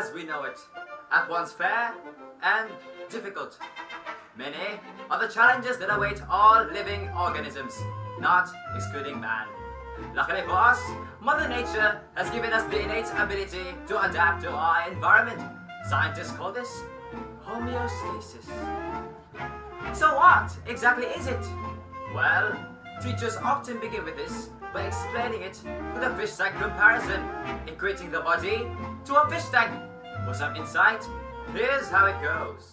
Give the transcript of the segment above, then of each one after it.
as we know it, at once fair and difficult. Many are the challenges that await all living organisms, not excluding man. Luckily for us, Mother Nature has given us the innate ability to adapt to our environment. Scientists call this homeostasis. So what exactly is it? Well, teachers often begin with this by explaining it with a fish tank comparison, equating the body to a fish tank. For some insight, here's how it goes.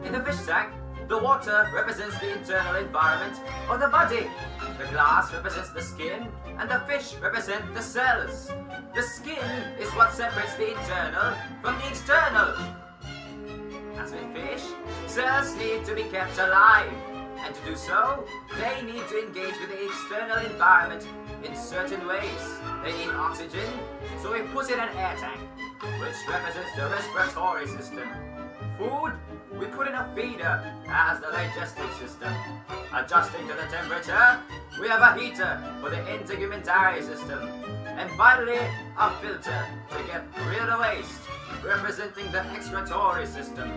In the fish tank, the water represents the internal environment of the body. The glass represents the skin, and the fish represent the cells. The skin is what separates the internal from the external. As with fish, cells need to be kept alive, and to do so, they need to engage with the external environment in certain ways. They need oxygen, so we put in an air tank, which represents the respiratory system. Food, we put in a feeder as the digestive system. Adjusting to the temperature, we have a heater for the integumentary system. And finally, a filter to get rid of the waste, representing the excretory system.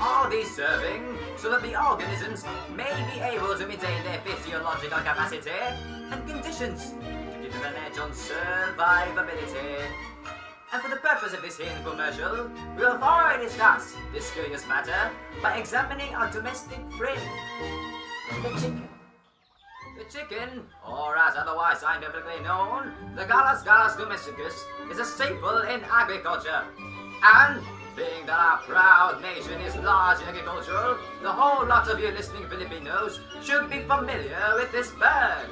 All these serving so that the organisms may be able to maintain their physiological capacity and conditions to give them an edge on survivability. And for the purpose of this infomercial, we'll thoroughly discuss this curious matter by examining our domestic friend, the chicken. The chicken, or as otherwise scientifically known, the Gallus domesticus, is a staple in agriculture. And being that our proud nation is largely agricultural, the whole lot of you listening Filipinos should be familiar with this bird.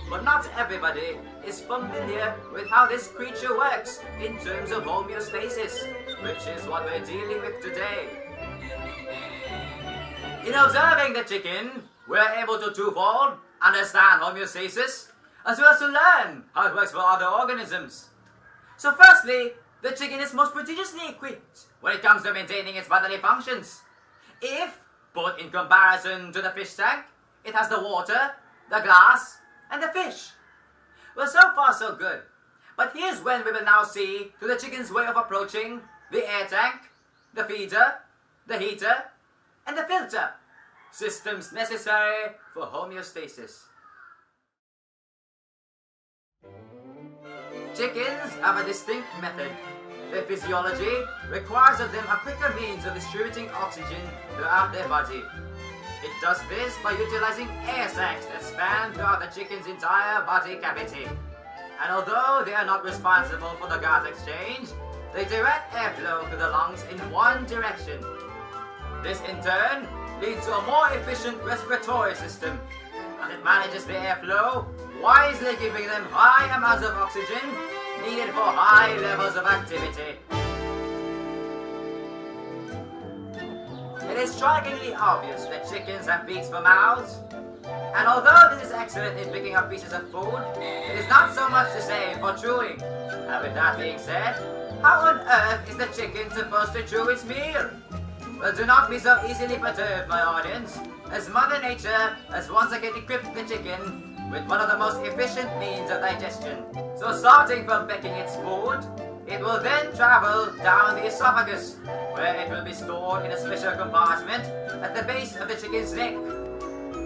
But not everybody is familiar with how this creature works in terms of homeostasis, which is what we're dealing with today. In observing the chicken, we're able to twofold understand homeostasis, as well as to learn how it works for other organisms. So firstly, the chicken is most prodigiously equipped when it comes to maintaining its bodily functions. If put in comparison to the fish tank, it has the water, the glass, and the fish. Well, so far so good. But here's when we will now see to the chicken's way of approaching the air tank, the feeder, the heater, and the filter. Systems necessary for homeostasis. Chickens have a distinct method. Their physiology requires of them a quicker means of distributing oxygen throughout their body. It does this by utilizing air sacs that span throughout the chicken's entire body cavity. And although they are not responsible for the gas exchange, they direct airflow to the lungs in one direction. This in turn leads to a more efficient respiratory system, as it manages the airflow, wisely giving them high amounts of oxygen needed for high levels of activity. It is strikingly obvious that chickens have beaks for mouths, and although this is excellent in picking up pieces of food, it is not so much the same for chewing. And with that being said, how on earth is the chicken supposed to chew its meal? Well, do not be so easily perturbed, my audience, as Mother Nature has once again equipped the chicken with one of the most efficient means of digestion. So starting from pecking its food, it will then travel down the esophagus, where it will be stored in a special compartment at the base of the chicken's neck.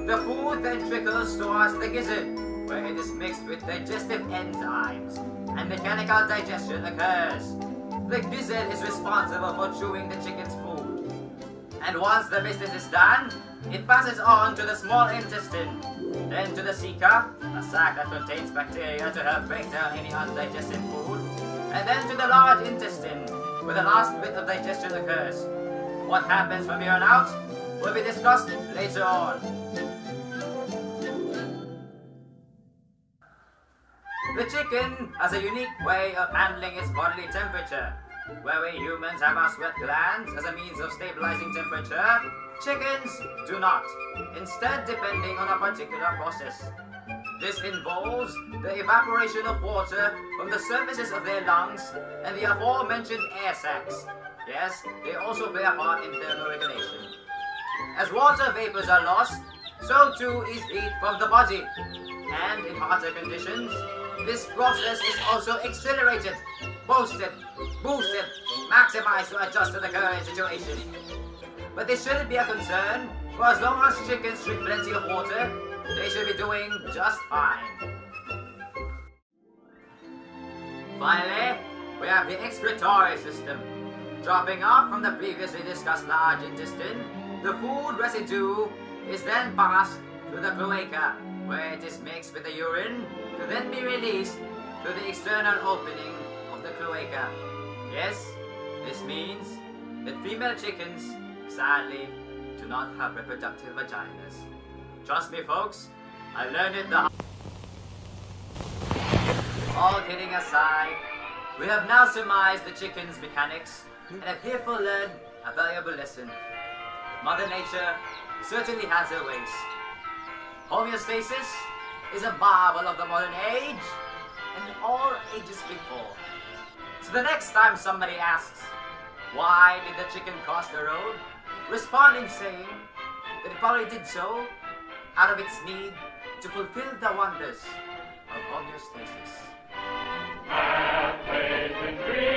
The food then trickles towards the gizzard, where it is mixed with digestive enzymes, and mechanical digestion occurs. The gizzard is responsible for chewing the chicken's food. And once the business is done, it passes on to the small intestine, then to the ceca, a sac that contains bacteria to help break down any undigested food, and then to the large intestine, where the last bit of digestion occurs. What happens from here on out will be discussed later on. The chicken has a unique way of handling its bodily temperature. Where we humans have our sweat glands as a means of stabilizing temperature, chickens do not, instead depending on a particular process. This involves the evaporation of water from the surfaces of their lungs and the aforementioned air sacs. Yes, they also play a part in thermoregulation. As water vapors are lost, so too is heat from the body. And in hotter conditions, this process is also accelerated. boost it, maximize to adjust to the current situation. But this shouldn't be a concern, for as long as chickens drink plenty of water, they should be doing just fine. Finally, we have the excretory system. Dropping off from the previously discussed large intestine, the food residue is then passed to the cloaca, where it is mixed with the urine to then be released through the external opening of the cloaca. Yes, this means that female chickens, sadly, do not have reproductive vaginas. Trust me, folks, I learned it the hard way. All kidding aside, we have now surmised the chicken's mechanics and have herefore learned a valuable lesson. Mother Nature certainly has her ways. Homeostasis is a marvel of the modern age and all ages before. So the next time somebody asks, why did the chicken cross the road? Respond in saying that it probably did so out of its need to fulfill the wonders of homeostasis. Have faith in dreams.